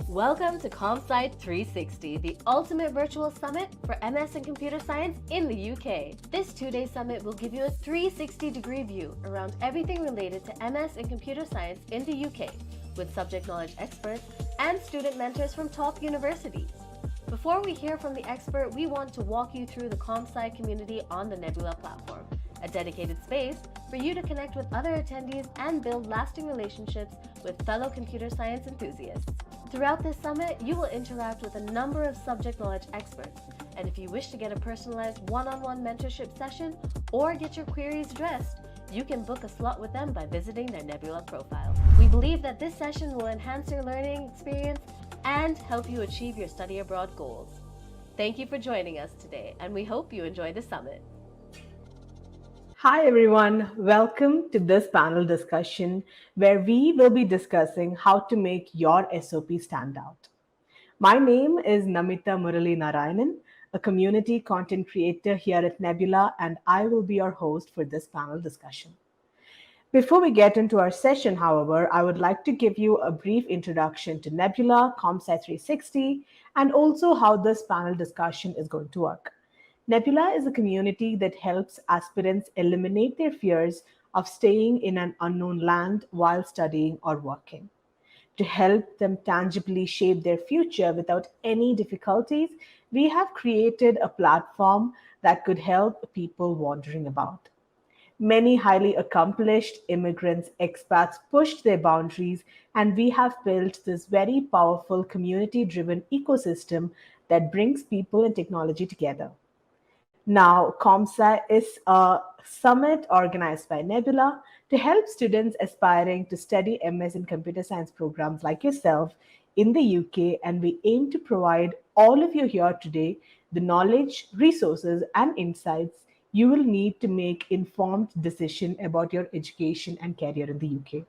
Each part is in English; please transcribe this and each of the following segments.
Welcome to CompSci360, the ultimate virtual summit for MS in computer science in the UK. This two-day summit will give you a 360-degree view around everything related to MS in computer science in the UK, with subject knowledge experts and student mentors from top universities. Before we hear from the expert, we want to walk you through the CompSci community on the Nebula platform, a dedicated space for you to connect with other attendees and build lasting relationships with fellow computer science enthusiasts. Throughout this summit, you will interact with a number of subject knowledge experts, and if you wish to get a personalized one-on-one mentorship session or get your queries addressed, you can book a slot with them by visiting their Nebula profile. We believe that this session will enhance your learning experience and help you achieve your study abroad goals. Thank you for joining us today, and we hope you enjoy the summit. Hi, everyone. Welcome to this panel discussion where we will be discussing how to make your SOP stand out. My name is Namita Murali Narayanan, a community content creator here at Nebula, and I will be your host for this panel discussion. Before we get into our session, however, I would like to give you a brief introduction to Nebula, CompSci360, and also how this panel discussion is going to work. Nebula is a community that helps aspirants eliminate their fears of staying in an unknown land while studying or working. To help them tangibly shape their future without any difficulties, we have created a platform that could help people wandering about. Many highly accomplished immigrants, expats pushed their boundaries, and we have built this very powerful community driven ecosystem that brings people and technology together. Now, CompSci is a summit organized by Nebula to help students aspiring to study MS in computer science programs like yourself in the UK, and we aim to provide all of you here today the knowledge, resources, and insights you will need to make informed decision about your education and career in the UK.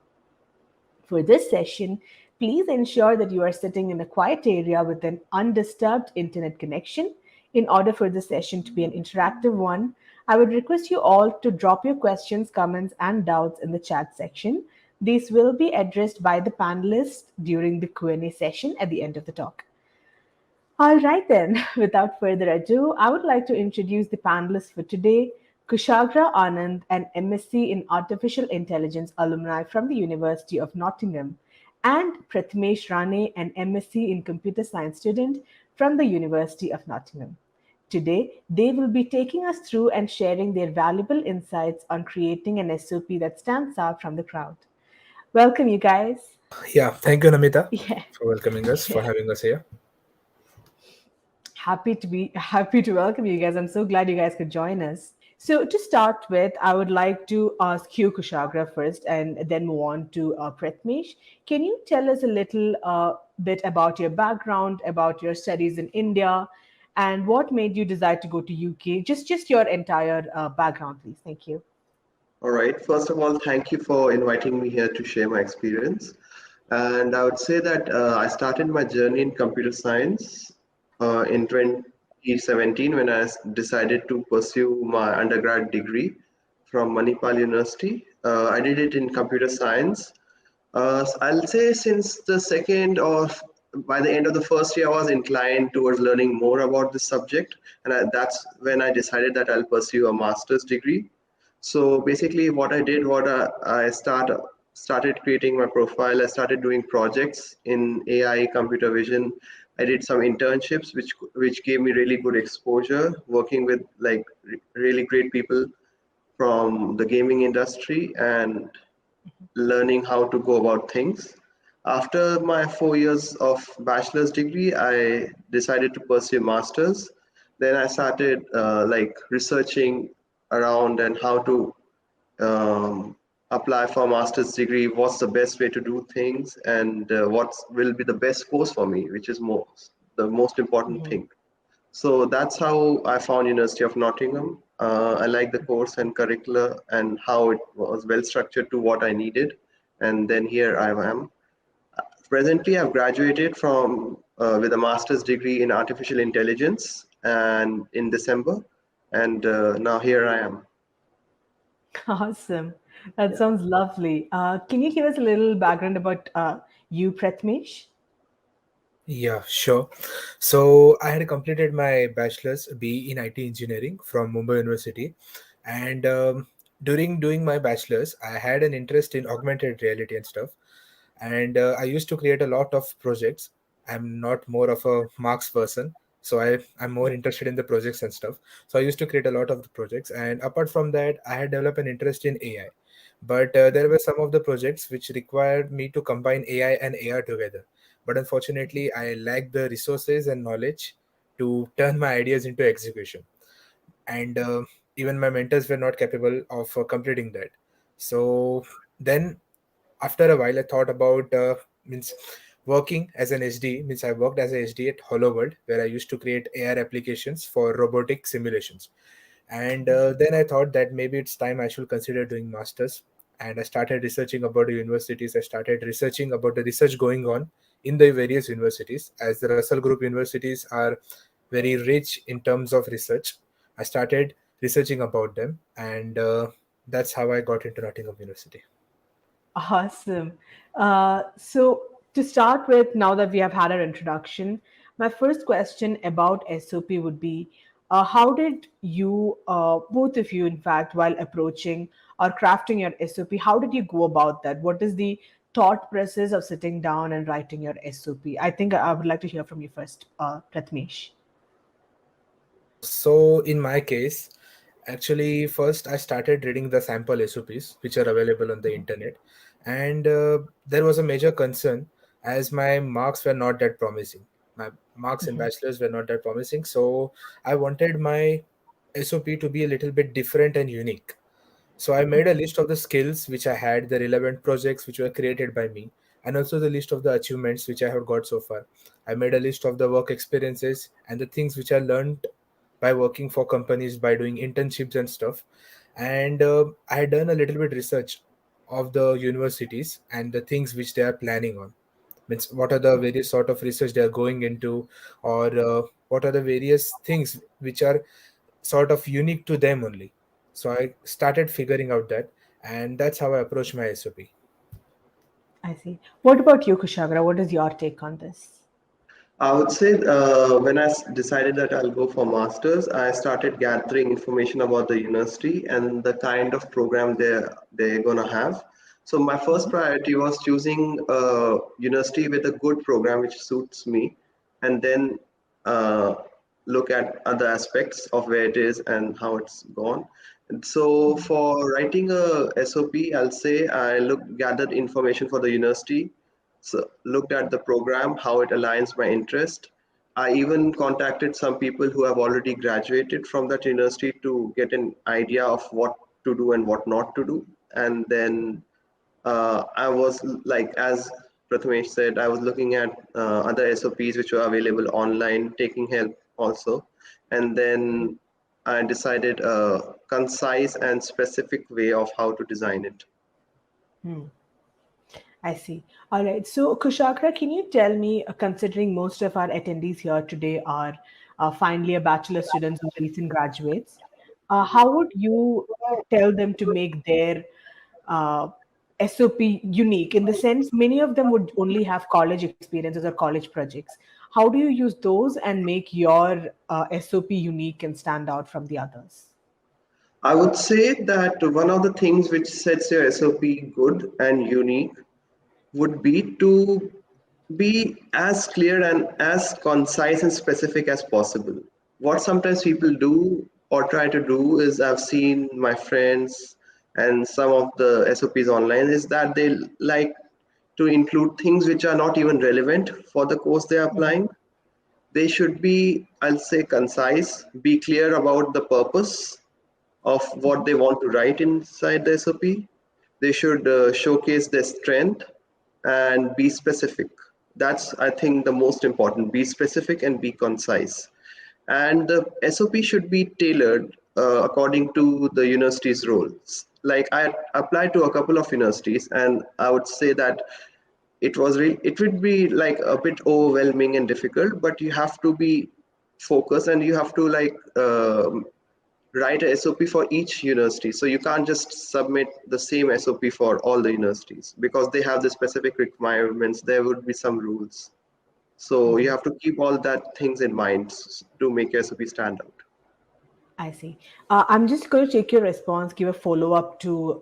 For this session, please ensure that you are sitting in a quiet area with an undisturbed internet connection. In order for the session to be an interactive one, I would request you all to drop your questions, comments, and doubts in the chat section. These will be addressed by the panelists during the Q&A session at the end of the talk. All right, then, without further ado, I would like to introduce the panelists for today. Kushagra Anand, an MSc in Artificial Intelligence alumni from the University of Nottingham, and Prathmesh Rane, an MSc in Computer Science student from the University of Nottingham. Today, they will be taking us through and sharing their valuable insights on creating an SOP that stands out from the crowd. Welcome, you guys. Yeah, thank you, Namita, Yeah, for welcoming us, for yeah. having us here. Happy to welcome you guys. I'm so glad you guys could join us. So to start with, I would like to ask you, Kushagra, first, and then move on to Prathmesh. Can you tell us a little bit about your background, about your studies in India, and what made you decide to go to UK? Just your entire background, please. Thank you. All right. First of all, thank you for inviting me here to share my experience. And I would say that I started my journey in computer science in 2017 when decided to pursue my undergrad degree from Manipal University. I did it in computer science. I'll say since the second or by the end of the first year, I was inclined towards learning more about this subject. And that's when I decided that I'll pursue a master's degree. So basically, what I did, started creating my profile. I started doing projects in AI, computer vision. I did some internships, which gave me really good exposure, working with like really great people from the gaming industry and learning how to go about things. After my 4 years of bachelor's degree, I decided to pursue masters. Then I started researching around and how to apply for a master's degree, what's the best way to do things, and what will be the best course for me, which is the most important Mhm. thing. So that's how I found University of Nottingham. I like the course and curricula and how it was well structured to what I needed. And then here I am. Presently, I've graduated from with a master's degree in artificial intelligence and in December. And now here I am. Awesome. That Yeah. sounds lovely. Can you give us a little background about you, Prathmesh? Yeah, sure. So I had completed my bachelor's B in IT engineering from Mumbai University, and during doing my bachelor's, I had an interest in augmented reality and stuff, and I used to create a lot of projects. I'm not more of a marks person, so I'm more interested in the projects and stuff. So I used to create a lot of the projects, and apart from that, I had developed an interest in AI. But there were some of the projects which required me to combine AI and AR together, but unfortunately I lack the resources and knowledge to turn my ideas into execution, and even my mentors were not capable of completing that. So then after a while I thought about means working as an SD. Means I worked as a SD at Hollow World, where I used to create AR applications for robotic simulations. And then I thought that maybe it's time I should consider doing masters. And I started researching about the universities. I started researching about the research going on in the various universities, as the Russell Group universities are very rich in terms of research. I started researching about them, and that's how I got into Nottingham University. Awesome. So, to start with, now that we have had our introduction, my first question about SOP would be how did you, both of you, in fact, while approaching or crafting your SOP, how did you go about that? What is the thought process of sitting down and writing your SOP? I think I would like to hear from you first, Prathmesh. So in my case, actually, first I started reading the sample SOPs which are available on the internet, and there was a major concern as my marks were not that promising. My marks in Mhm. bachelor's were not that promising, so I wanted my SOP to be a little bit different and unique. So I made a list of the skills which I had, the relevant projects which were created by me, and also the list of the achievements which I have got so far. I made a list of the work experiences and the things which I learned by working for companies, by doing internships and stuff. And I had done a little bit research of the universities and the things which they are planning on. Means what are the various sort of research they are going into, or what are the various things which are sort of unique to them only. So I started figuring out that, and that's how I approach my SOP. I see. What about you, Kushagra? What is your take on this? I would say when decided that I'll go for masters, I started gathering information about the university and the kind of program they're gonna have. So my first priority was choosing a university with a good program which suits me, and then uh, look at other aspects of where it is and how it's gone. And so for writing a SOP, I'll say I gathered information for the university, so looked at the program, how it aligns my interest. I even contacted some people who have already graduated from that university to get an idea of what to do and what not to do. And then I was like, as Prathamesh said, I was looking at other SOPs which were available online, taking help also. And then I decided a concise and specific way of how to design it. Hmm. I see. All right. So, Kushagra, can you tell me, considering most of our attendees here today are finally a bachelor students or recent graduates, how would you tell them to make their uh, SOP unique? In the sense, many of them would only have college experiences or college projects. How do you use those and make your SOP unique and stand out from the others? I would say that one of the things which sets your SOP good and unique would be to be as clear and as concise and specific as possible. What sometimes people do or try to do is, I've seen my friends and some of the SOPs online, is that they like to include things which are not even relevant for the course they are applying. They should be, I'll say, concise, be clear about the purpose of what they want to write inside the SOP. They should showcase their strength and be specific. That's, I think, the most important. Be specific and be concise. And the SOP should be tailored according to the university's roles. Like I applied to a couple of universities, and I would say that it would be like a bit overwhelming and difficult, but you have to be focused and you have to like write a SOP for each university. So you can't just submit the same SOP for all the universities because they have the specific requirements. There would be some rules. So you Mhm. have to keep all that things in mind to make your SOP stand out. I see. I'm just going to take your response, give a follow up to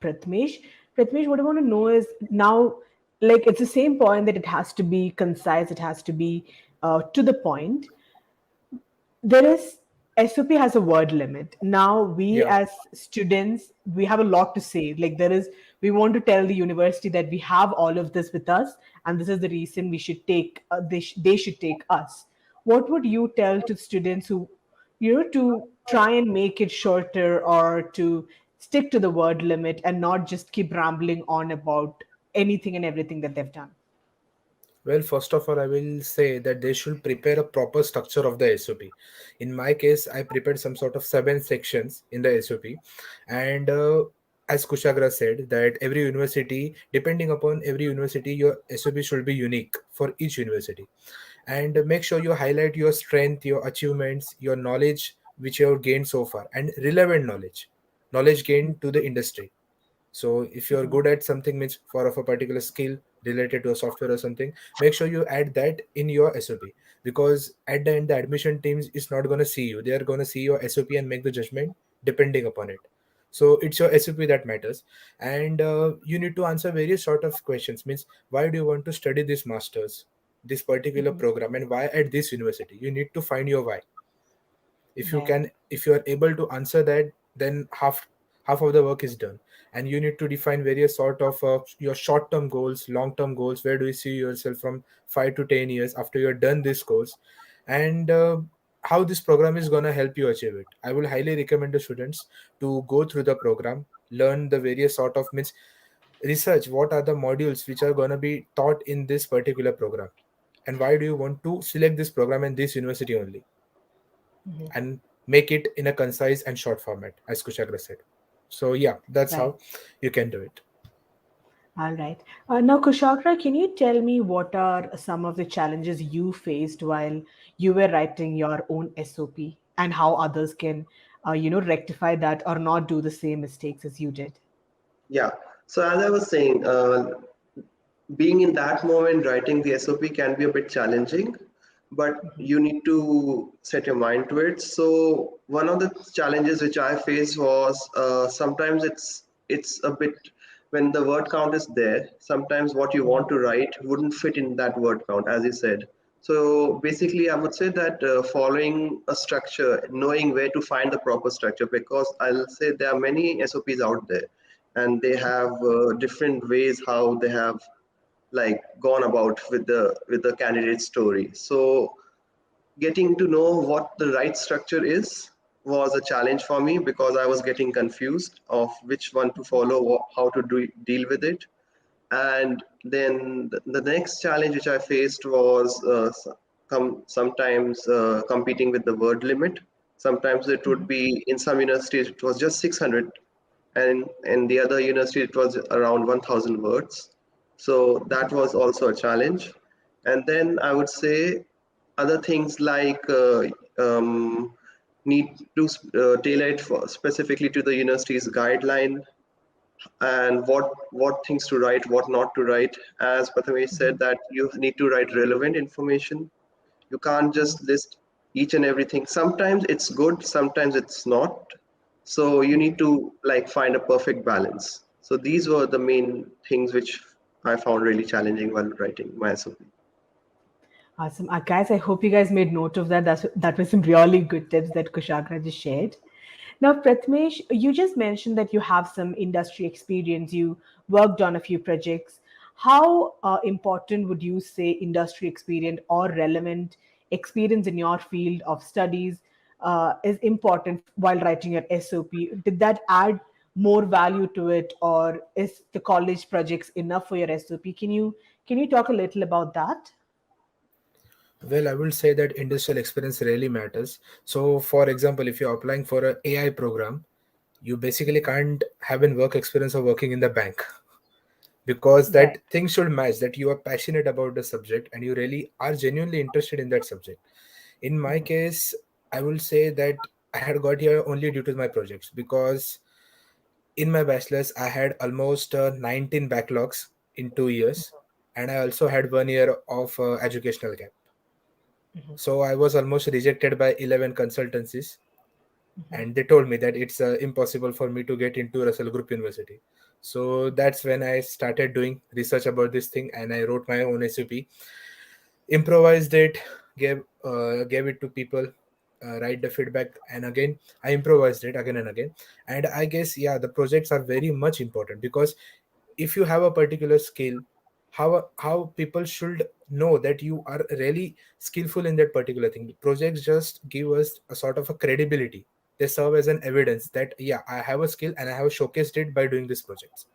Prathmesh. Prathmesh, what I want to know is now, like, it's the same point that it has to be concise, it has to be to the point. There is SOP has a word limit. Now we Yeah. as students, we have a lot to say. Like there is, we want to tell the university that we have all of this with us, and this is the reason we should take. They should take us. What would you tell to students who, to try and make it shorter or to stick to the word limit and not just keep rambling on about anything and everything that they've done? Well, first of all, I will say that they should prepare a proper structure of the SOP. In my case, I prepared some sort of 7 sections in the SOP, and as Kushagra said, that every university, depending upon every university, your SOP should be unique for each university, and make sure you highlight your strength, your achievements, your knowledge which you have gained so far, and relevant knowledge gained to the industry. So if you're Mhm. good at something, means for of a particular skill related to a software or something, make sure you add that in your SOP, because at the end the admission teams is not going to see you, they are going to see your SOP and make the judgment depending upon it. So it's your SOP that matters. And you need to answer various sort of questions, means why do you want to study this masters, this particular Mhm. program, and why at this university. You need to find your why. If you Right. can, if you are able to answer that, then half of the work is done. And you need to define various sort of your short term goals, long term goals. Where do you see yourself from 5 to 10 years after you're done this course? And how this program is going to help you achieve it. I will highly recommend the students to go through the program, learn the various sort of, means research what are the modules which are going to be taught in this particular program, and why do you want to select this program and this university only, Mhm. and make it in a concise and short format, as Kushagra said. So yeah, that's Right. how you can do it. All right. Now, Kushagra, can you tell me what are some of the challenges you faced while you were writing your own SOP and how others can, rectify that or not do the same mistakes as you did? Yeah. So as I was saying, being in that moment, writing the SOP can be a bit challenging, but you need to set your mind to it. So one of the challenges which I faced was sometimes it's a bit when the word count is there. Sometimes what you want to write wouldn't fit in that word count, as you said. So basically, I would say that following a structure, knowing where to find the proper structure, because I'll say there are many SOPs out there, and they have different ways how they have like gone about with the candidate story. So getting to know what the right structure is was a challenge for me because I was getting confused of which one to follow, how to deal with it. And then the next challenge which I faced was sometimes competing with the word limit. Sometimes it would be in some universities it was just 600, and in the other university it was around 1000 words. So that was also a challenge. And then I would say other things like need to tailor it specifically to the university's guideline, and what things to write, what not to write. As Prathmesh said, that you need to write relevant information. You can't just list each and everything. Sometimes it's good, sometimes it's not. So you need to like find a perfect balance. So these were the main things which I found really challenging while writing my SOP. Awesome. Guys, I hope you guys made note of that. That was some really good tips that Kushagra just shared. Now, Prathmesh, you just mentioned that you have some industry experience. You worked on a few projects. How important would you say industry experience or relevant experience in your field of studies is important while writing your SOP? Did that add more value to it, or is the college projects enough for your SOP? Can you talk a little about that? Well, I will say that industrial experience really matters. So for example, if you're applying for an AI program, you basically can't have a work experience of working in the bank, because that Right. thing should match that you are passionate about the subject and you really are genuinely interested in that subject. In my case, I will say that I had got here only due to my projects, because in my bachelor's I had almost 19 backlogs in 2 years, and I also had 1 year of educational gap. So I was almost rejected by 11 consultancies, and they told me that it's impossible for me to get into Russell Group University. So that's when I started doing research about this thing, and I wrote my own SOP, improvised it, gave it to people, write the feedback, and again I improvised it again and again. And I guess, yeah, the projects are very much important, because if you have a particular skill, how people should know that you are really skillful in that particular thing. Projects just give us a sort of a credibility. They serve as an evidence that, yeah, I have a skill and I have showcased it by doing these projects.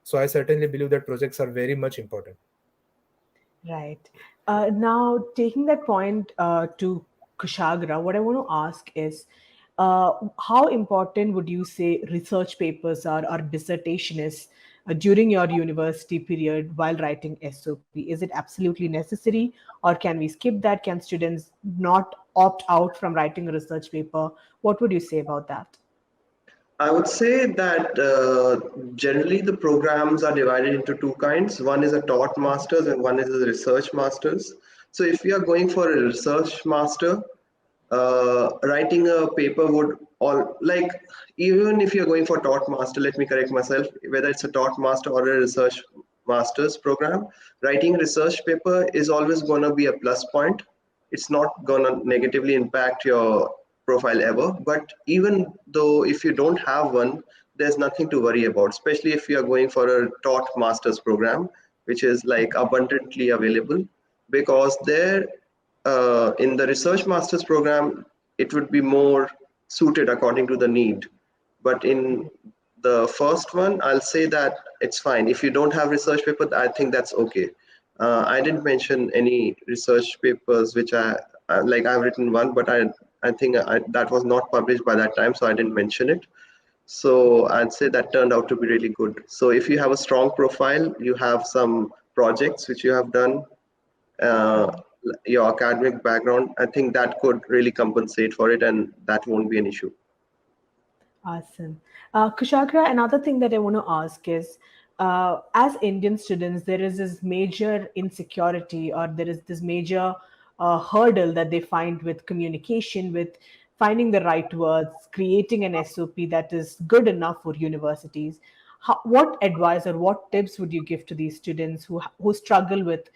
So I certainly believe that projects are very much important. Right. Now, taking that point to Kushagra, what I want to ask is how important would you say research papers are or dissertation is during your university period while writing SOP? Is it absolutely necessary, or can we skip that? Can students not opt out from writing a research paper? What would you say about that? I would say that generally the programs are divided into two kinds. One is a taught masters and one is a research masters. So if we are going for a research master, writing a paper would all like, even if you're going for taught master, let me correct myself, whether it's a taught master or a research master's program, writing a research paper is always going to be a plus point. It's not going to negatively impact your profile ever. But even though if you don't have one, there's nothing to worry about, especially if you are going for a taught master's program, which is like abundantly available. Because there, in the research master's program, it would be more suited according to the need. But in the first one, I'll say that it's fine. If you don't have research paper, I think that's okay. I didn't mention any research papers which like I've written one, but I think that was not published by that time, so I didn't mention it. So I'd say that turned out to be really good. So if you have a strong profile, you have some projects which you have done, uh, your academic background, I think that could really compensate for it, and that won't be an issue. Awesome. Kushagra, another thing that I want to ask is as Indian students, there is this major insecurity, or there is this major hurdle that they find with communication, with finding the right words, creating an SOP that is good enough for universities. What advice or what tips would you give to these students who struggle with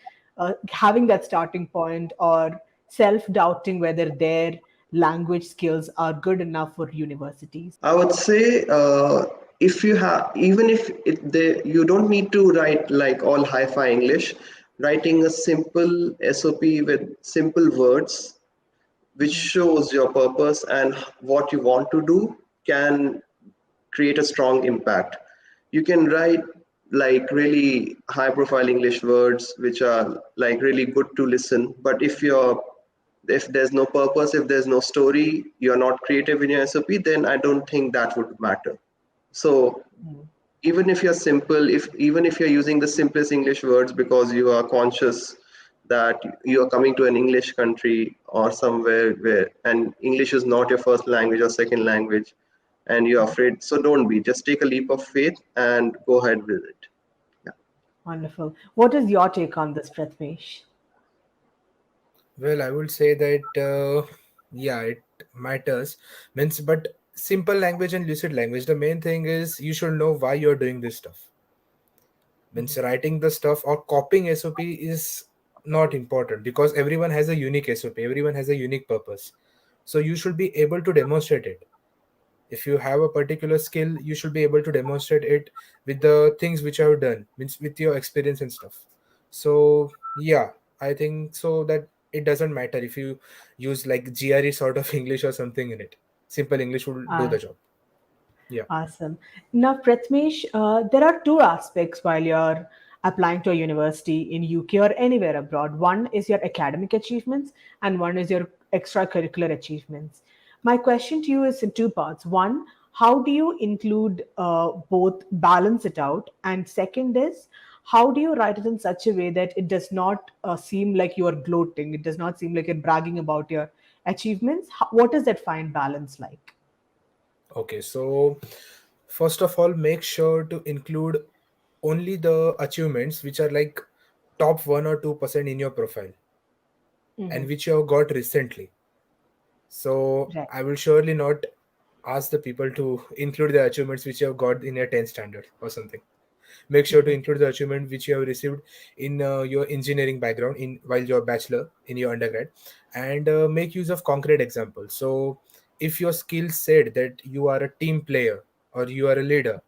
having that starting point, or self doubting whether their language skills are good enough for universities? I would say if you have, even if you don't need to write like all hi-fi English, writing a simple SOP with simple words which shows your purpose and what you want to do can create a strong impact. You can write like really high profile English words which are like really good to listen, but if there's no purpose, if there's no story, you're not creative in your SOP, then I don't think that would matter. So even if you're simple, if even if you're using the simplest English words because you are conscious that you are coming to an English country or somewhere where, and English is not your first language or second language, and you're afraid, so don't be. Just take a leap of faith and go ahead with it. Yeah. Wonderful. What is your take on this, Prathmesh? Well, I would say that yeah, it matters. Means, but simple language and lucid language. The main thing is you should know why you're doing this stuff. Means writing the stuff or copying SOP is not important, because everyone has a unique SOP. Everyone has a unique purpose. So you should be able to demonstrate it. If you have a particular skill, you should be able to demonstrate it with the things which you have done, means with your experience and stuff. So yeah, I think so that it doesn't matter if you use like GRE sort of English or something in it. Simple English will do Uh, the job. Yeah. Awesome. Now, Prathmesh, there are two aspects while you're applying to a university in UK or anywhere abroad. One is your academic achievements, and one is your extracurricular achievements. My question to you is in two parts. One, how do you include both, balance it out? And second is, how do you write it in such a way that it does not seem like you are gloating? It does not seem like you're bragging about your achievements. What is that fine balance like? Okay, so first of all, make sure to include only the achievements which are like top 1 or 2% in your profile Hmm. and which you have got recently. So Right. I will surely not ask the people to include the achievements which you have got in your 10th standard or something. Make sure to Hmm. include the achievement which you have received in your engineering background in while you're bachelor in your undergrad, and make use of concrete examples. So if your skill said that you are a team player or you are a leader,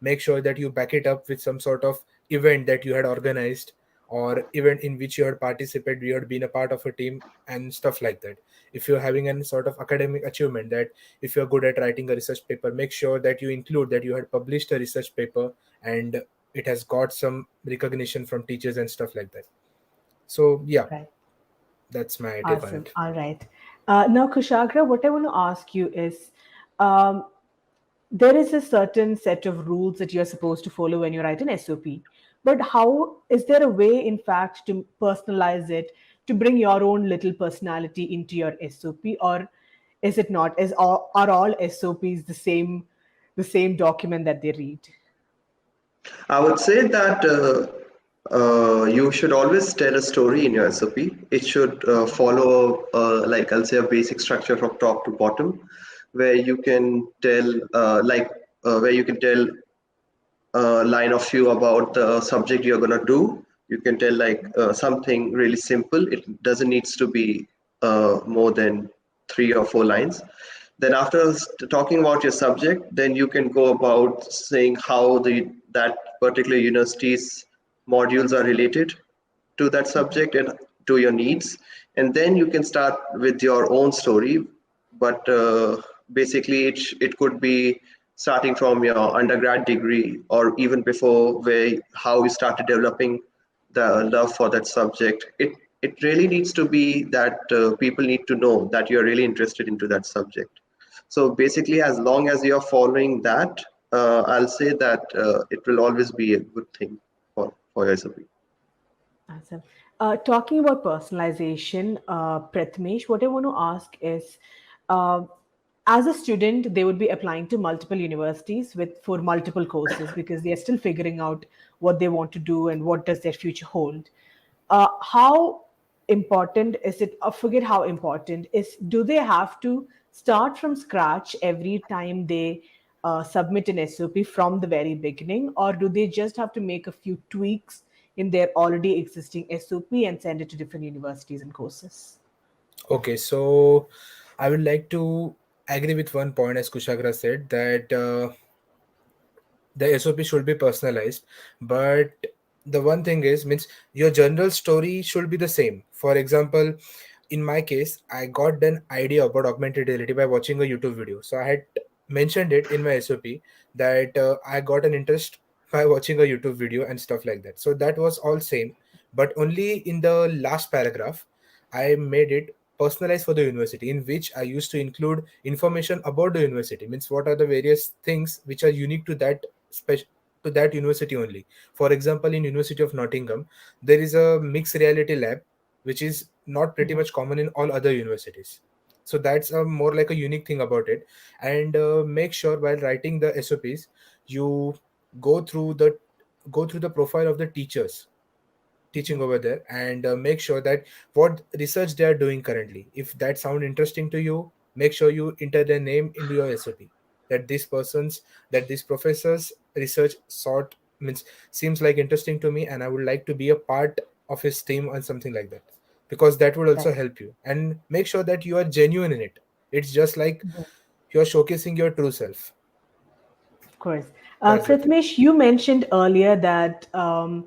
make sure that you back it up with some sort of event that you had organized or event in which you had participated, you had been a part of a team and stuff like that. If you're having any sort of academic achievement, that if you're good at writing a research paper, make sure that you include that you had published a research paper and it has got some recognition from teachers and stuff like that. So yeah, Right. that's my take on Awesome. it. All right. Now, Kushagra, what I want to ask you is, um, there is a certain set of rules that you're supposed to follow when you write an SOP. But how is there a way, in fact, to personalize it, to bring your own little personality into your SOP, or is it not? Are all SOPs the same document that they read? I would say that you should always tell a story in your SOP. It should follow, like I'll say, a basic structure from top to bottom, where you can tell, where you can tell a line of you about the subject you're gonna do. You can tell like something really simple. It doesn't needs to be more than 3 or 4 lines. Then after talking about your subject, then you can go about saying how the that particular university's modules are related to that subject and to your needs, and then you can start with your own story. But basically it could be starting from your undergrad degree or even before, where how you started developing the love for that subject. It really needs to be that people need to know that you're really interested into that subject. So basically, as long as you're following that, I'll say that it will always be a good thing for your SOP. Awesome. Talking about personalization, Prathmesh, what I want to ask is, uh, as a student, they would be applying to multiple universities with for multiple courses because they are still figuring out what they want to do and what does their future hold. How important is it? I forget how important is. Do they have to start from scratch every time they submit an SOP from the very beginning, or do they just have to make a few tweaks in their already existing SOP and send it to different universities and courses? Okay, so I would like to agree with one point as Kushagra said that the SOP should be personalized, but the one thing is means your general story should be the same. For example, in my case, I got an idea about augmented reality by watching a YouTube video. So I had mentioned it in my SOP that I got an interest by watching a YouTube video and stuff like that. So that was all same, but only in the last paragraph, I made it personalized for the university, in which I used to include information about the university. Means what are the various things which are unique to that special to that university only. For example, in University of Nottingham, there is a mixed reality lab which is not pretty Mhm. much common in all other universities. So that's a more like a unique thing about it. And make sure while writing the SOPs, you go through the go through the profile of the teachers teaching over there, and make sure that what research they are doing currently, if that sound interesting to you, make sure you enter their name into your SOP, that this person's that this professor's research sort means seems like interesting to me and I would like to be a part of his team or something like that, because that would also Right. help you. And make sure that you are genuine in it. It's just like Mhm. you're showcasing your true self. Of course. That's the thing. Prathmesh, you mentioned earlier that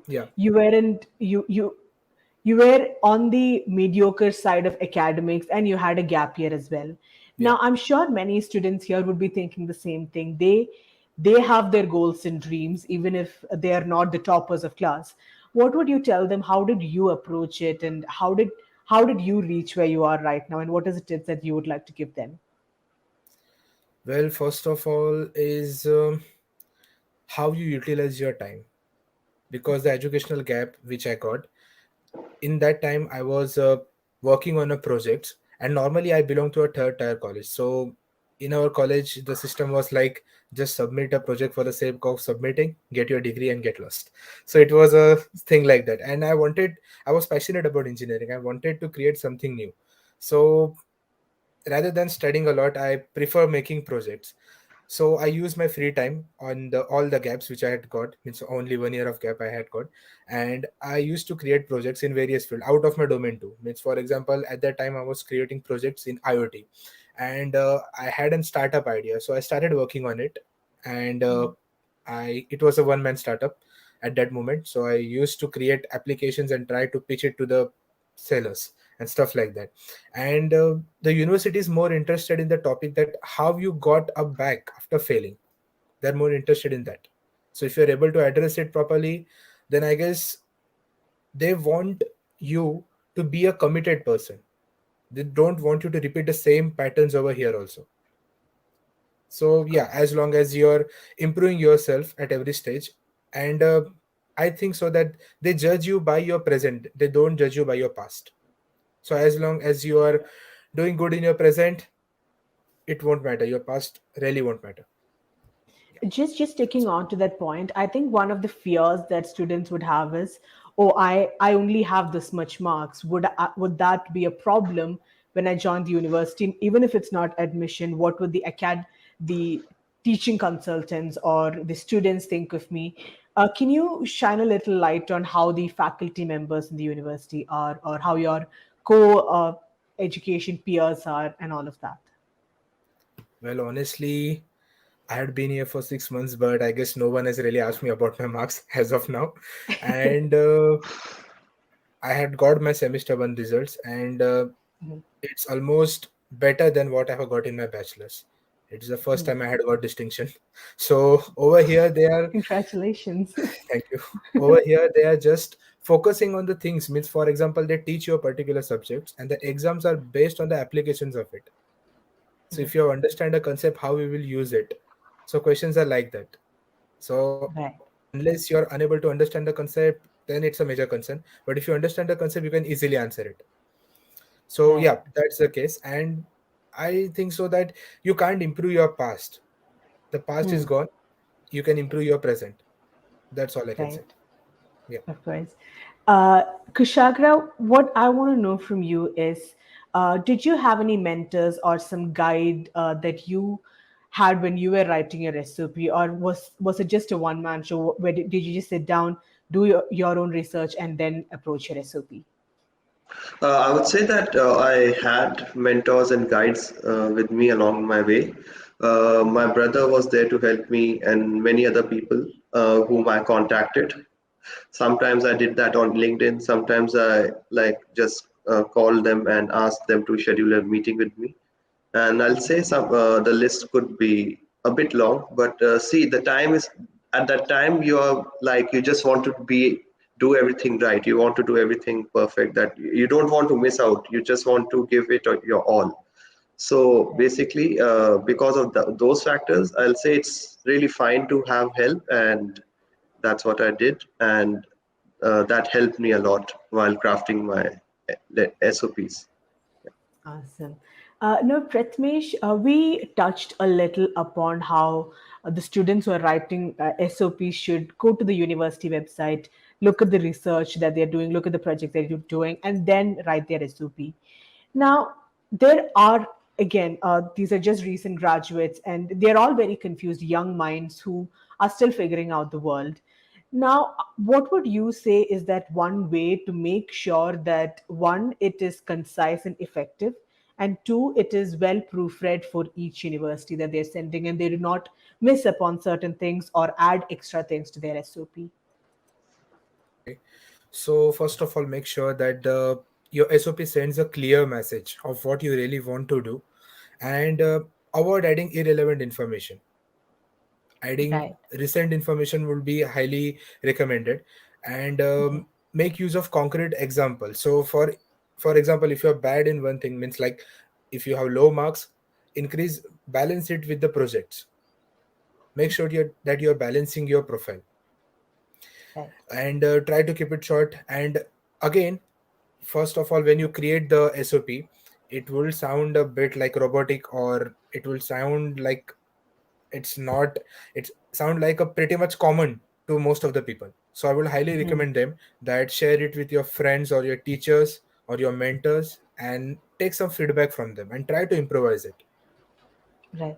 Yeah. you weren't you were on the mediocre side of academics and you had a gap year as well. Yeah. Now, I'm sure many students here would be thinking the same thing. They have their goals and dreams, even if they are not the toppers of class. What would you tell them? How did you approach it, and how did you reach where you are right now? And what is the tips that you would like to give them? Well, first of all is how you utilize your time, because the educational gap which I got in that time, I was working on a project, and normally I belong to a third tier college. So in our college the system was like, just submit a project for the sake of submitting, get your degree and get lost. So it was a thing like that, and I was passionate about engineering. I wanted to create something new. So rather than studying a lot, I prefer making projects. So I use my free time on the all the gaps which I had got, means only 1 year of gap I had got, and I used to create projects in various fields out of my domain too. Means for example, at that time I was creating projects in IoT, and I had a startup idea, so I started working on it, and I it was a one man startup at that moment. So I used to create applications and try to pitch it to the sellers and stuff like that. And the university is more interested in the topic that how you got up back after failing. They're more interested in that. So if you're able to address it properly, then I guess they want you to be a committed person. They don't want you to repeat the same patterns over here also. So yeah, as long as you're improving yourself at every stage, and I think so that they judge you by your present, they don't judge you by your past. So as long as you are doing good in your present, it won't matter. Your past really won't matter. Just taking on to that point, I think one of the fears that students would have is, oh, I only have this much marks. Would that be a problem when I join the university? Even if it's not admission, what would the teaching consultants or the students think of me? Can you shine a little light on how the faculty members in the university are, or how your co education peers are, and all of that? Well, honestly, I had been here for 6 months, but I guess no one has really asked me about my marks as of now. And I had got my semester one results, and it's almost better than what I have got in my bachelor's. It's the first time I had got distinction. So over here, they are, Congratulations. thank you. Over here, they are just focusing on the things. Means, for example, they teach you a particular subjects, and the exams are based on the applications of it. So if you understand a concept, how we will use it. So questions are like that. So Right. unless you're unable to understand the concept, then it's a major concern. But if you understand the concept, you can easily answer it. So Right. yeah, that's the case. And I think so that you can't improve your past. The past is Hmm. gone. You can improve your present. That's all I can say. Right. Yeah. Of course. Uh, Kushagra, what I want to know from you is, did you have any mentors or some guide that you had when you were writing your SOP, or was it just a one man show? Where did you just sit down, do your own research, and then approach your SOP? I would say that I had mentors and guides with me along my way. My brother was there to help me, and many other people whom I contacted. Sometimes I did that on LinkedIn. Sometimes I like just called them and asked them to schedule a meeting with me. And I'll say some the list could be a bit long, but see, the time is at that time you're like you just want to be do everything right. You want to do everything perfect. That you don't want to miss out. You just want to give it your all. So basically, because of those factors, I'll say it's really fine to have help, and that's what I did, and that helped me a lot while crafting my SOPs. Awesome. No, Prathmesh, we touched a little upon how the students who are writing SOPs should go to the university website, look at the research that they're doing, look at the project that you're doing, and then write their SOP. Now, there are, again, these are just recent graduates, and they're all very confused young minds who are still figuring out the world. Now, what would you say is that one way to make sure that one, it is concise and effective, and two, it is well proofread for each university that they're sending, and they do not miss upon certain things or add extra things to their SOP? Okay. So first of all, make sure that your SOP sends a clear message of what you really want to do, and avoid adding irrelevant information. Adding Right. recent information would be highly recommended, and make use of concrete examples. So for example, if you're bad in one thing, means like if you have low marks, increase balance it with the projects. Make sure that you're balancing your profile, Right. and try to keep it short. And again, first of all, when you create the SOP, it will sound a bit like robotic, or it will sound like it's not, it sound like a pretty much common to most of the people. So I would highly Hmm. recommend them that share it with your friends or your teachers or your mentors, and take some feedback from them and try to improvise it. Right.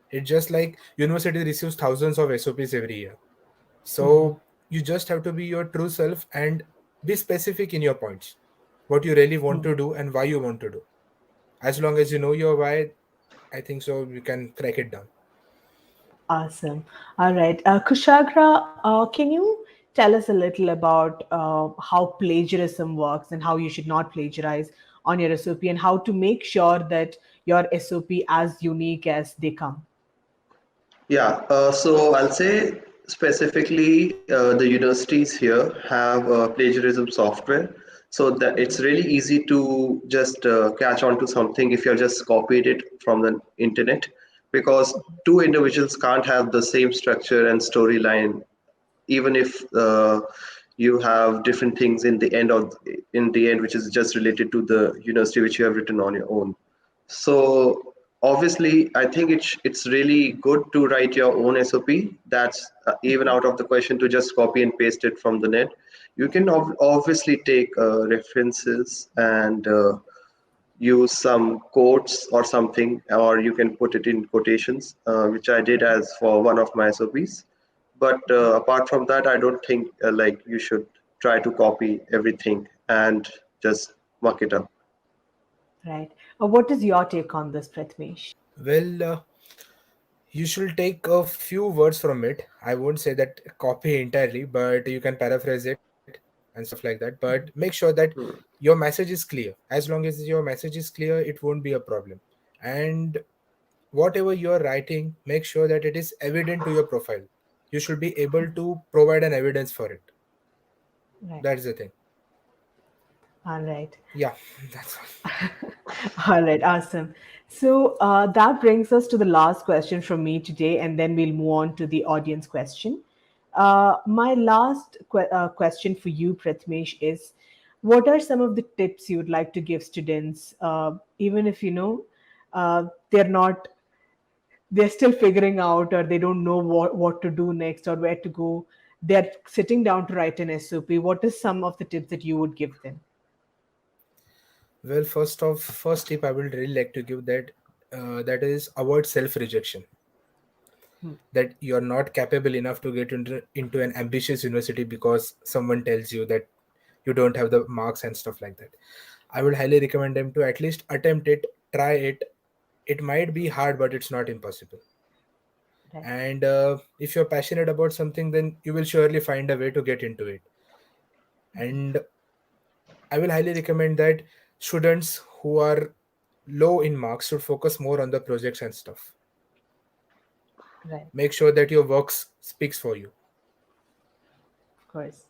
It's just like university receives thousands of SOPs every year. Hmm. So you just have to be your true self and be specific in your points, what you really want to do and why you want to do. As long as you know your why, I think so you can crack it down. Awesome. All right. Kushagra, can you tell us a little about how plagiarism works and how you should not plagiarize on your SOP and how to make sure that your SOP as unique as they come? Yeah, so I'll say specifically the universities here have plagiarism software, so that it's really easy to just catch on to something if you're just copied it from the internet, because two individuals can't have the same structure and storyline, even if you have different things in the end which is just related to the university which you have written on your own. So obviously, I think it's really good to write your own SOP. That's even out of the question to just copy and paste it from the net. You can obviously take references and use some quotes or something, or you can put it in quotations, which I did as for one of my SOPs. But apart from that, I don't think like you should try to copy everything and just muck it up. Right. What is your take on this, Prathmesh? Well, you should take a few words from it. I won't say that copy entirely, but you can paraphrase it and stuff like that. But make sure that Hmm. your message is clear. As long as your message is clear, it won't be a problem. And whatever you are writing, make sure that it is evident to your profile. You should be able to provide an evidence for it. Right. That's the thing. All right. Yeah, that's all. All right, awesome. So that brings us to the last question from me today, and then we'll move on to the audience question. My last question for you, Prathmesh, is what are some of the tips you would like to give students, even if you know they're not, they're still figuring out or they don't know what to do next or where to go. They're sitting down to write an SOP. What is some of the tips that you would give them? Well, first tip I will really like to give that, that is avoid self rejection. Hmm. That you're not capable enough to get into an ambitious university because someone tells you that you don't have the marks and stuff like that. I would highly recommend them to at least attempt it, try it. It might be hard, but it's not impossible. Right. And if you're passionate about something, then you will surely find a way to get into it. And I will highly recommend that students who are low in marks should focus more on the projects and stuff. Right. Make sure that your works speaks for you. Of course.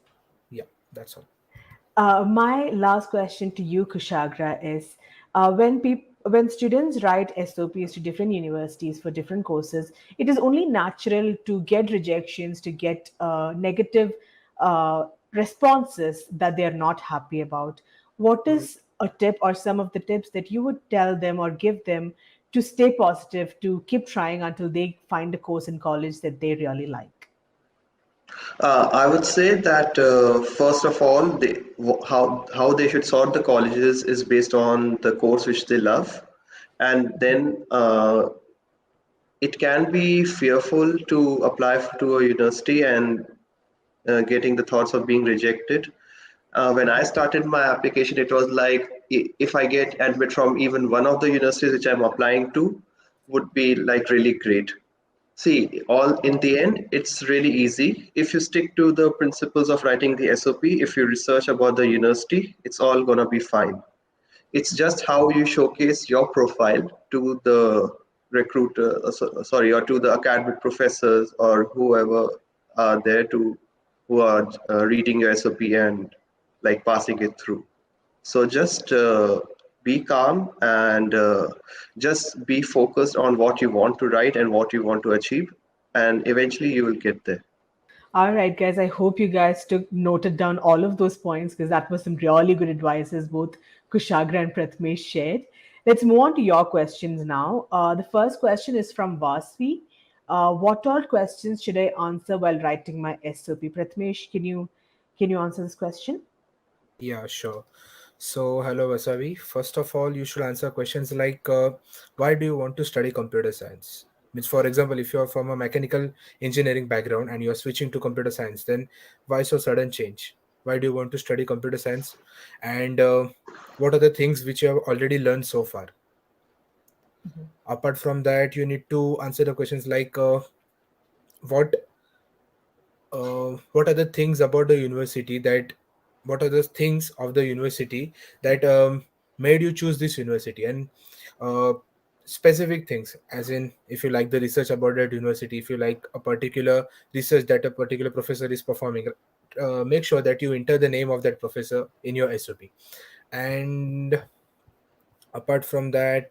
Yeah, that's all. My last question to you, Kushagra, is when students write SOPs to different universities for different courses, it is only natural to get rejections, to get negative responses that they are not happy about. What Mhm. is a tip or some of the tips that you would tell them or give them to stay positive, to keep trying until they find a course in college that they really like? I would say that first of all, how they should sort the colleges is based on the course which they love, and then it can be fearful to apply to a university and getting the thoughts of being rejected. When I started my application, it was like if I get admit from even one of the universities which I'm applying to, would be like really great. See, all in the end, it's really easy. If you stick to the principles of writing the SOP, if you research about the university, it's all gonna be fine. It's just how you showcase your profile to the recruiter, sorry, or to the academic professors or whoever are there to who are reading your SOP and like passing it through. So just be calm and just be focused on what you want to write and what you want to achieve, and eventually you will get there. All right, guys. I hope you guys took noted down all of those points because that was some really good advices both Kushagra and Prathmesh shared. Let's move on to your questions now. The first question is from Vasvi. What all questions should I answer while writing my SOP? Prathmesh, can you answer this question? Yeah, sure. So, hello, Vasavi. First of all, you should answer questions like why do you want to study computer science? Means, for example, if you're from a mechanical engineering background and you're switching to computer science, then why so sudden change? Why do you want to study computer science? And what are the things which you have already learned so far? Apart from that, you need to answer the questions like what what are the things about the university that what are the things of the university that made you choose this university, and uh, specific things, as in if you like the research about that university, if you like a particular research that a particular professor is performing, make sure that you enter the name of that professor in your SOP. And apart from that,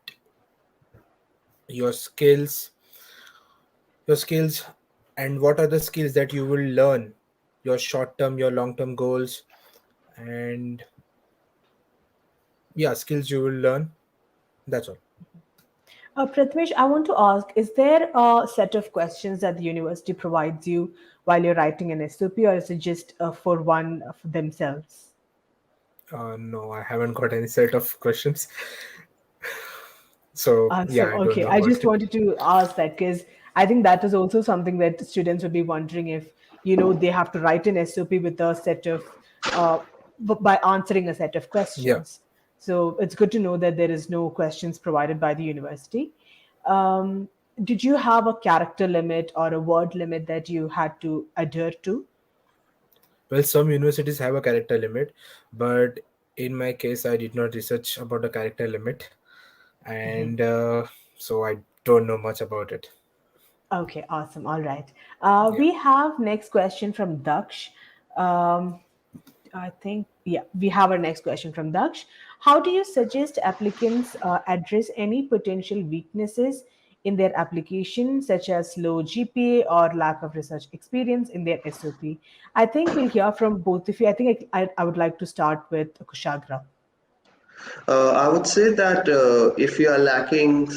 your skills your skills and what are the skills that you will learn, your short term, your long term goals, and yeah, skills you will learn. That's all. Prathmesh, I want to ask, is there a set of questions that the university provides you while you're writing an SOP, or is it just for one for themselves? No, I haven't got any set of questions. So So, yeah, I don't okay, know I about just it. wanted to ask that because I think that is also something that students would be wondering if, they have to write an SOP with a set of, uh, by answering a set of Yeah. questions. So it's good to know that there is no questions provided by the university. Um, did you have a character limit or a word limit that you had to adhere to? Well, some universities have a character limit, but in my case, I did not research about the character limit, and so I don't know much about it. Okay, awesome. All right. Yeah. We have next question from Daksh. Um, I think, yeah, we have our next question from Daksh. How do you suggest applicants address any potential weaknesses in their application, such as low GPA or lack of research experience in their SOP? I think we'll hear from both of you. I think I would like to start with Kushagra. I would say that if you are lacking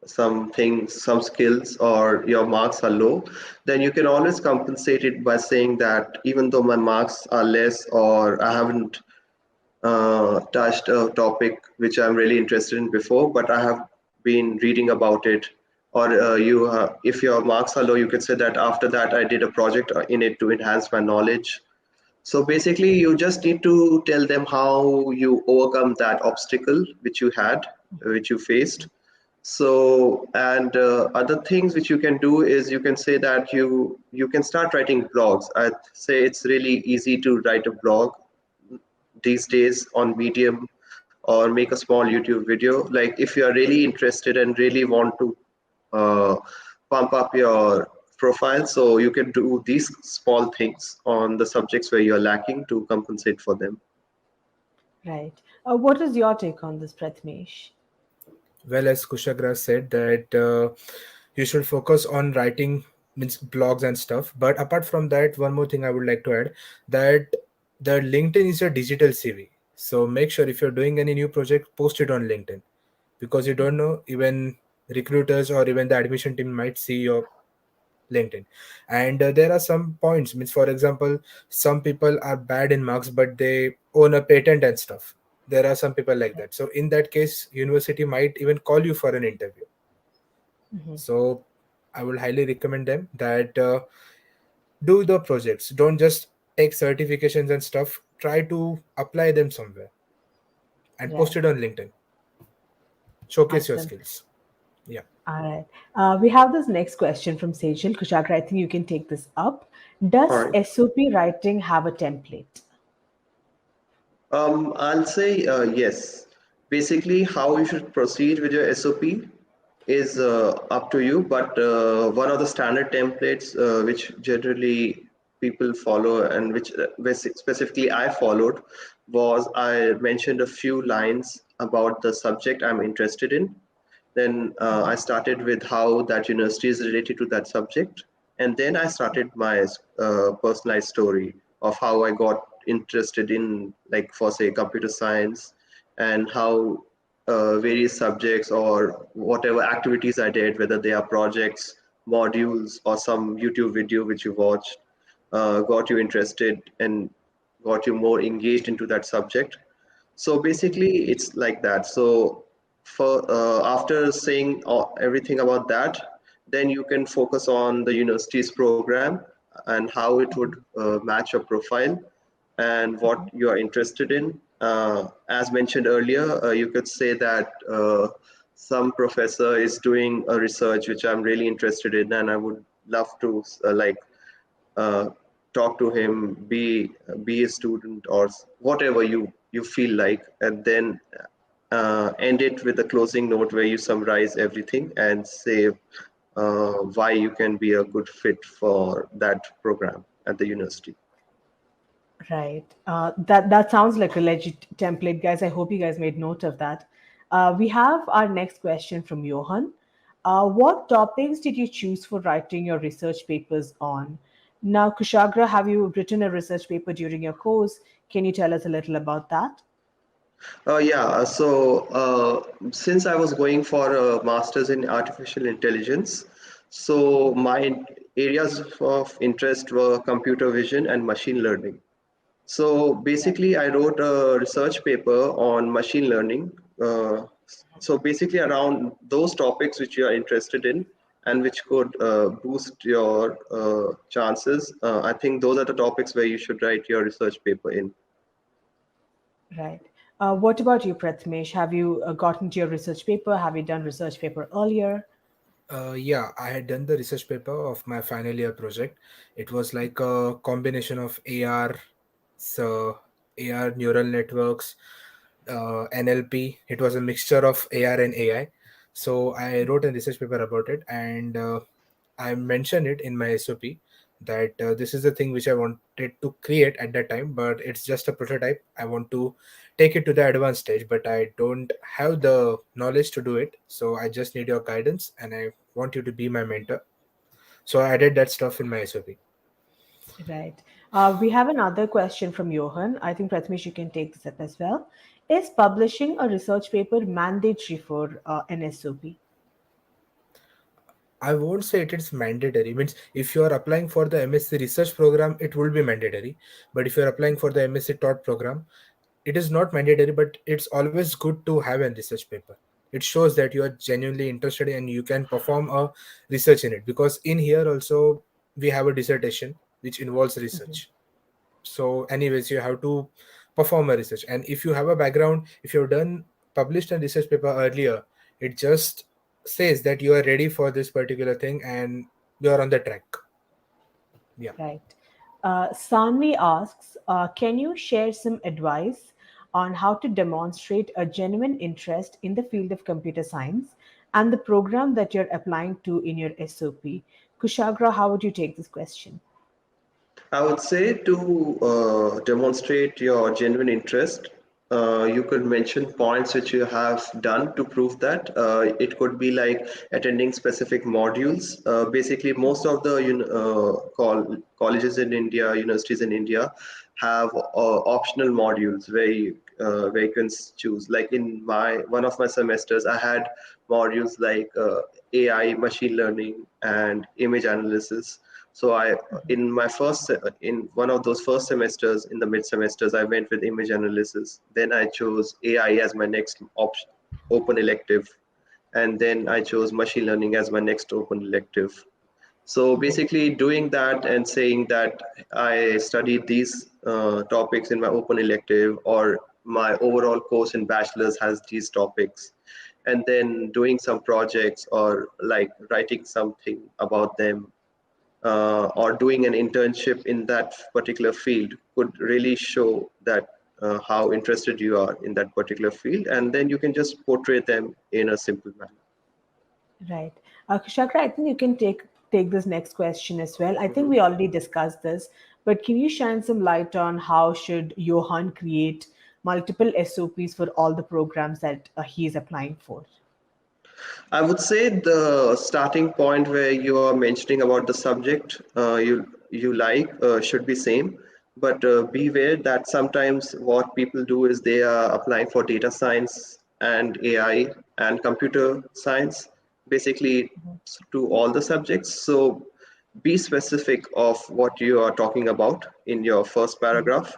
some things, some skills, or your marks are low, then you can always compensate it by saying that even though my marks are less or I haven't touched a topic which I'm really interested in before, but I have been reading about it. Or if your marks are low, you can say that after that I did a project in it to enhance my knowledge. So basically, you just need to tell them how you overcome that obstacle which you had, which you faced. So, and other things which you can do is you can say that you can start writing blogs. I'd say it's really easy to write a blog these days on Medium, or make a small YouTube video. Like if you are really interested and really want to uh, pump up your profile, so you can do these small things on the subjects where you're lacking to compensate for them. Right. What is your take on this, Prathmesh? Well, as Kushagra said, that you should focus on writing, means blogs and stuff. But apart from that, one more thing I would like to add, that the LinkedIn is a digital CV. So make sure if you're doing any new project, post it on LinkedIn, because you don't know, even recruiters or even the admission team might see your LinkedIn. And there are some points, means for example, some people are bad in marks but they own a patent and stuff. There are some people like that, so in that case university might even call you for an interview. So I would highly recommend them that do the projects, don't just take certifications and stuff, try to apply them somewhere and post Right. it on LinkedIn, showcase your Awesome. skills. Yeah. All right. We have this next question from Sejal. Kushagra, I think you can take this up. All Does right. SOP writing have a template? I'll say yes. Basically, how you should proceed with your SOP is up to you. But one of the standard templates which generally people follow, and which specifically I followed, was I mentioned a few lines about the subject I'm interested in. Then I started with how that university is related to that subject. And then I started my personalized story of how I got interested in, like, for say, computer science. and how various subjects or whatever activities I did, whether they are projects, modules, or some YouTube video which you watched, got you interested and got you more engaged into that subject. So basically, it's like that. So for after saying everything about that, then you can focus on the university's program and how it would match your profile and what you are interested in. As mentioned earlier, you could say that some professor is doing a research which I'm really interested in, and I would love to uh, talk to him, be a student or whatever you feel like, and then end it with a closing note where you summarize everything and say why you can be a good fit for that program at the university. Right. That sounds like a legit template, guys. I hope you guys made note of that. We have our next question from Johan. What topics did you choose for writing your research papers on? Now, Kushagra, have you written a research paper during your course? Can you tell us a little about that? Yeah, so since I was going for a master's in artificial intelligence, so my areas of interest were computer vision and machine learning. So Right. basically, I wrote a research paper on machine learning. So basically, around those topics which you are interested in and which could boost your chances. I think those are the topics where you should write your research paper in. Right. What about you, Prathmesh? Have you gotten to your research paper? Have you done research paper earlier? Yeah, I had done the research paper of my final year project. It was like a combination of so AR neural networks, NLP. It was a mixture of AR and AI. So I wrote a research paper about it, and I mentioned it in my SOP that this is the thing which I wanted to create at that time, but it's just a prototype. I want to take it to the advanced stage, but I don't have the knowledge to do it. So I just need your guidance, and I want you to be my mentor. So I added that stuff in my SOP. Right. We have another question from Johan. I think Prathmesh, you can take this up as well. Is publishing a research paper mandatory for an SOP? I won't say it is mandatory. Means if you are applying for the MSc research program, it will be mandatory. But if you are applying for the MSc taught program, it is not mandatory, but it's always good to have a research paper. It shows that you are genuinely interested and you can perform a research in it, because in here also we have a dissertation which involves Mhm. research. So anyways, you have to perform a research, and if you have a background, if you've done published a research paper earlier, it just says that you are ready for this particular thing and you are on the track. Yeah. Right. Sanvi asks, can you share some advice on how to demonstrate a genuine interest in the field of computer science and the program that you're applying to in your SOP? Kushagra, how would you take this question? I would say to demonstrate your genuine interest, you could mention points which you have done to prove that. It could be like attending specific modules. Basically, most of the colleges in India, universities in India, have optional modules where you can choose. Like in my one of my semesters, I had modules like AI, machine learning, and image analysis. So in my in one of those first semesters, in the mid semesters, I went with image analysis. Then I chose AI as my next option, open elective, and then I chose machine learning as my next open elective. So basically, doing that and saying that I studied these topics in my open elective, or my overall course in bachelor's has these topics, and then doing some projects or like writing something about them, or doing an internship in that particular field could really show that how interested you are in that particular field, and then you can just portray them in a simple manner. Right. Kushagra, I think you can take this next question as well. I think Mhm. we already discussed this, but can you shine some light on how should Johan create multiple SOPs for all the programs that he is applying for? I would say the starting point where you are mentioning about the subject you like should be same. But beware that sometimes what people do is they are applying for data science and AI and computer science, basically to all the subjects. So be specific of what you are talking about in your first paragraph,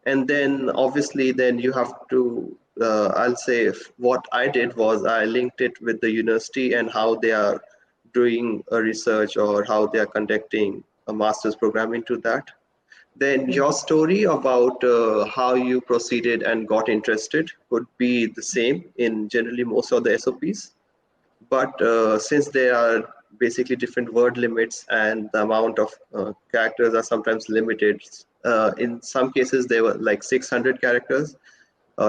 and then obviously then you have to I'll say what I did was I linked it with the university and how they are doing a research or how they are conducting a master's program into that. Then your story about how you proceeded and got interested would be the same in generally most of the SOPs. But since there are basically different word limits and the amount of characters are sometimes limited, in some cases they were like 600 characters,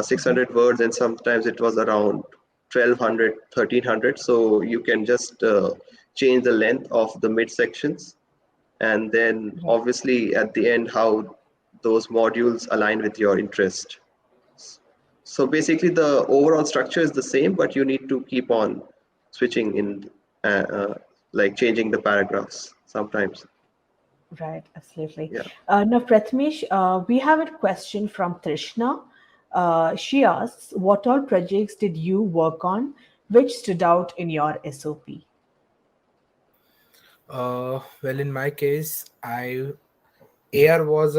600 words, and sometimes it was around 1200, 1300. So you can just change the length of the midsections, and then Right. obviously at the end how those modules align with your interest. So basically the overall structure is the same, but you need to keep on switching in, uh, uh, like changing the paragraphs sometimes. Right, absolutely. Yeah. Now, Prathmesh, we have a question from Trishna. She asks, what all projects did you work on which stood out in your SOP? Well, in my case, AR was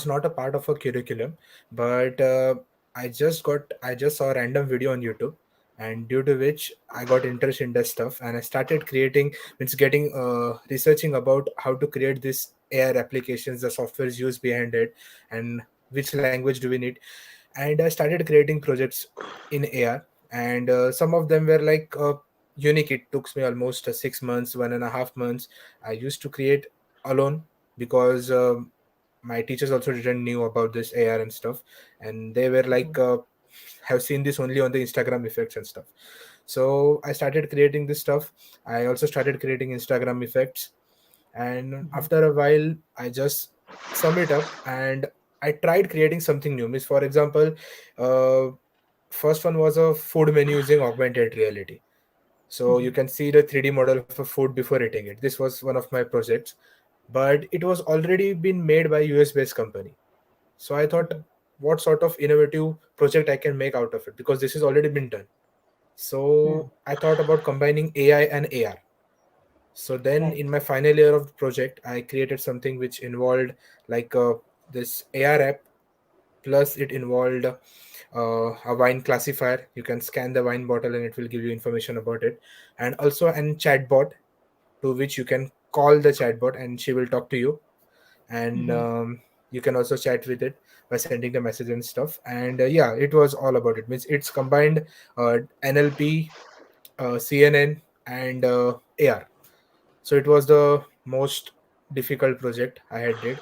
not a part of a curriculum, but I just saw a random video on YouTube, and due to which I got interest in that stuff, and I started creating, means getting researching about how to create this AR applications, the softwares used behind it, and which language do we need. And I started creating projects in AR, and some of them were like unique. It took me almost 6 months, 1.5 months. I used to create alone because my teachers also didn't knew about this AR and stuff, and they were like have seen this only on the Instagram effects and stuff. So I started creating this stuff. I also started creating Instagram effects, and after a while I just sum it up, and I tried creating something new. Means, for example, uh, first one was a food menu using augmented reality, so you can see the 3D model of a food before eating it. This was one of my projects, but it was already been made by US based company. So I thought, what sort of innovative project I can make out of it, because this has already been done. Hmm. So I thought about combining AI and AR. So then Right. in my final year of the project, I created something which involved like this AR app, plus it involved a wine classifier. You can scan the wine bottle and it will give you information about it, and also an chatbot to which you can call the chatbot and she will talk to you, and you can also chat with it by sending the message and stuff. And yeah, it was all about it. Means it's combined NLP, CNN, and AR. So it was the most difficult project I had did,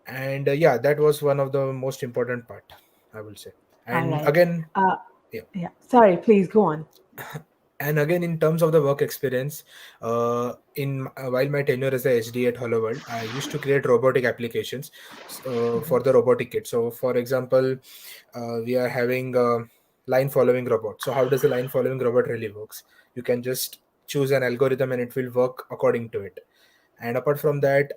and yeah, that was one of the most important part, I will say. All And right. again, Uh, yeah, yeah. Sorry, please go on. and again in terms of the work experience, while my tenure as a HD at Hello World, I used to create robotic applications for the robotic kit. So for example, we are having a line following robot. So how does the line following robot really works? You can just choose an algorithm and it will work according to it. And apart from that,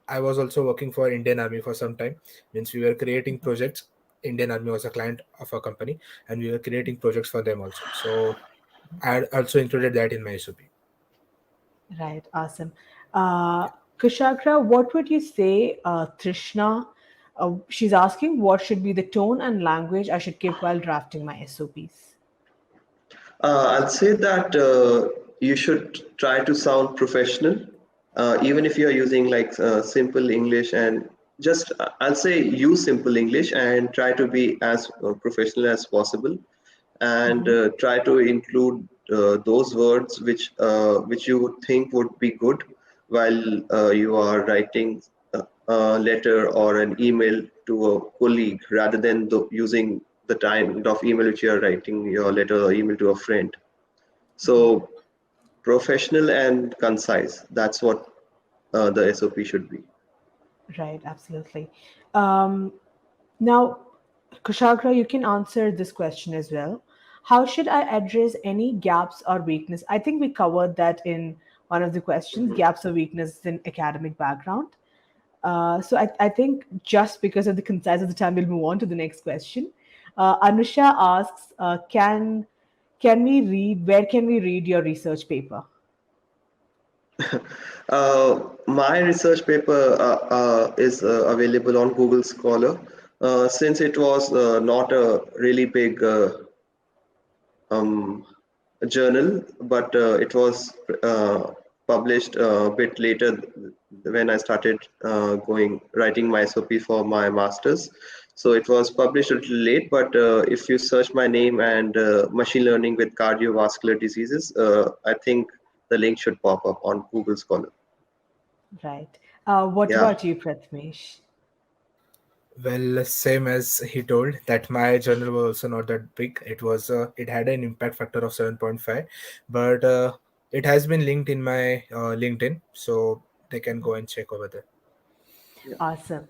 I was also working for Indian Army for some time. Means we were creating projects. Indian Army was a client of a company, and we were creating projects for them also. So I had also included that in my SOP. Right. Awesome. Uh, Kushagra, what would you say, Trishna? She's asking what should be the tone and language I should keep while drafting my SOPs. I'll say that you should try to sound professional, even if you are using like simple English, and just I'll say use simple English and try to be as professional as possible, and try to include those words which you would think would be good while you are writing a letter or an email to a colleague, rather than using the kind of email which you are writing your letter or email to a friend. So professional and concise. That's what the SOP should be. Right. Absolutely. Um, Now, Kushagra, you can answer this question as well. How should I address any gaps or weakness? I think we covered that in one of the questions, gaps or weaknesses in academic background. So I think just because of the concise of the time, we'll move on to the next question. Anusha asks, can we read? Where can we read your research paper? My research paper is available on Google Scholar. Since it was not a really big um, journal, but it was published a bit later when I started going writing my SOP for my masters. So it was published a little late, but if you search my name and machine learning with cardiovascular diseases, I think the link should pop up on Google Scholar. Right. What Yeah. about you, Prathmesh? Well, same as he told that my journal was also not that big. It had an impact factor of 7.5, but it has been linked in my LinkedIn, so they can go and check over there. Yeah. Awesome.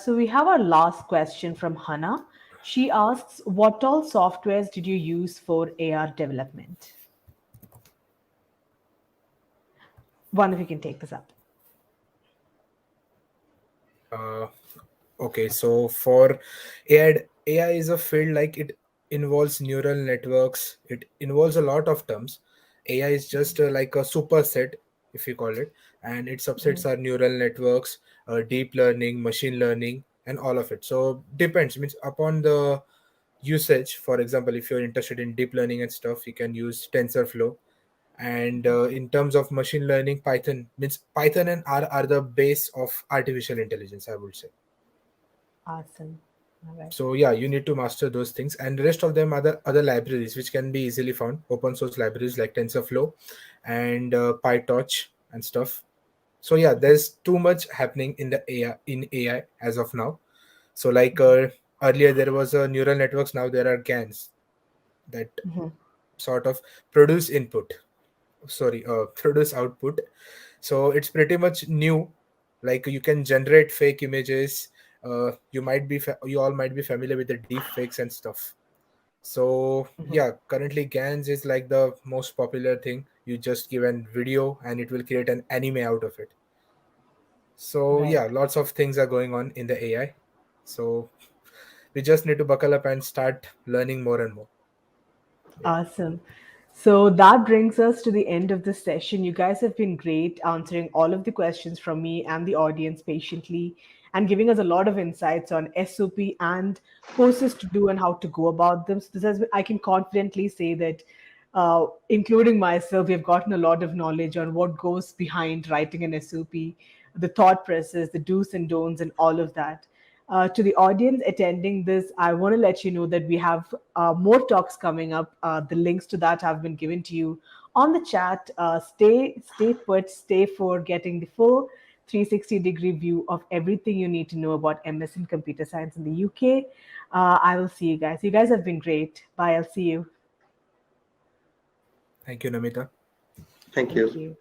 So we have our last question from Hannah. She asks, what all softwares did you use for AR development? One of you can take this up. Uh, okay, so for AI is a field like it involves neural networks. It involves a lot of terms. AI is just like a superset, if you call it, and its subsets are neural networks, deep learning, machine learning, and all of it. So depends means upon the usage. For example, if you're interested in deep learning and stuff, you can use TensorFlow. And in terms of machine learning, Python and R are the base of artificial intelligence, I would say. Awesome. All right. So yeah, you need to master those things, and the rest of them are the other libraries which can be easily found, open source libraries like TensorFlow and PyTorch and stuff. So yeah, there's too much happening in the AI as of now. So like earlier there was a neural networks, now there are GANs that sort of produce input, sorry, produce output. So it's pretty much new. Like you can generate fake images. You all might be familiar with the deep fakes and stuff. So yeah, currently GANs is like the most popular thing. You just give an video and it will create an anime out of it. So Right. yeah, lots of things are going on in the AI. So we just need to buckle up and start learning more and more. Yeah. Awesome. So that brings us to the end of this session. You guys have been great answering all of the questions from me and the audience patiently and giving us a lot of insights on SOP and courses to do and how to go about them. So this has been, I can confidently say that, including myself, we have gotten a lot of knowledge on what goes behind writing an SOP, the thought process, the do's and don'ts, and all of that. To the audience attending this, I want to let you know that we have more talks coming up. The links to that have been given to you on the chat. Stay put, stay for getting the full 360-degree view of everything you need to know about MS in computer science in the UK. I will see you guys. You guys have been great. Bye. I'll see you. Thank you, Namita. Thank Thank you. you.